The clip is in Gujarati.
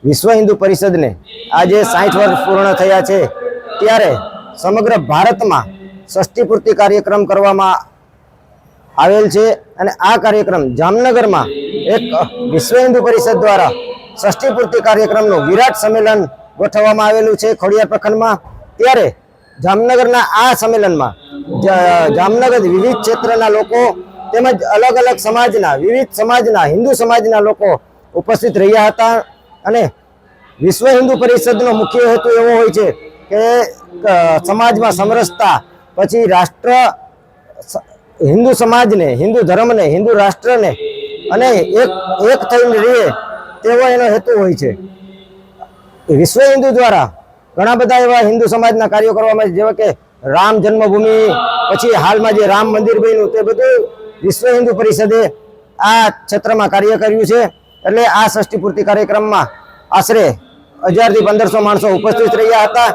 વિશ્વ હિન્દુ પરિષદને આજે 60 વર્ષ પૂર્ણ થયા છે ત્યારે સમગ્ર ભારતમાં ષષ્ઠી પૂર્તિ કાર્યક્રમ કરવામાં આવેલ છે અને આ કાર્યક્રમ જામનગરમાં એક વિશ્વ હિન્દુ પરિષદ દ્વારા ષષ્ઠી પૂર્તિ કાર્યક્રમનું વિરાટ સંમેલન ગોઠવવામાં આવેલું છે ખોડિયાર પ્રખંડમાં। ત્યારે જામનગરના આ સંમેલનમાં જામનગર વિવિધ ક્ષેત્રના લોકો તેમજ અલગ અલગ સમાજના વિવિધ સમાજના હિન્દુ સમાજના લોકો ઉપસ્થિત રહ્યા હતા અને વિશ્વ હિન્દુ પરિષદનો મુખ્ય હેતુ એવો હોય છે કે સમાજમાં સમરસતા, પછી રાષ્ટ્ર હિન્દુ સમાજને, હિન્દુ ધર્મને, હિન્દુ રાષ્ટ્રને અને એક થઈને રહે તેવો એનો હેતુ હોય છે। વિશ્વ હિન્દુ દ્વારા ઘણા બધા એવા હિન્દુ સમાજના કાર્યો કરવામાં આવે, જેવા કે રામ જન્મભૂમિ, પછી હાલમાં જે રામ મંદિર બન્યું તે બધું વિશ્વ હિન્દુ પરિષદે આ ક્ષેત્રમાં કાર્ય કર્યું છે। એટલે આ ષષ્ઠી પૂર્તિ કાર્યક્રમમાં આશરે 1000 થી 1500 માણસો ઉપસ્થિત રહ્યા હતા।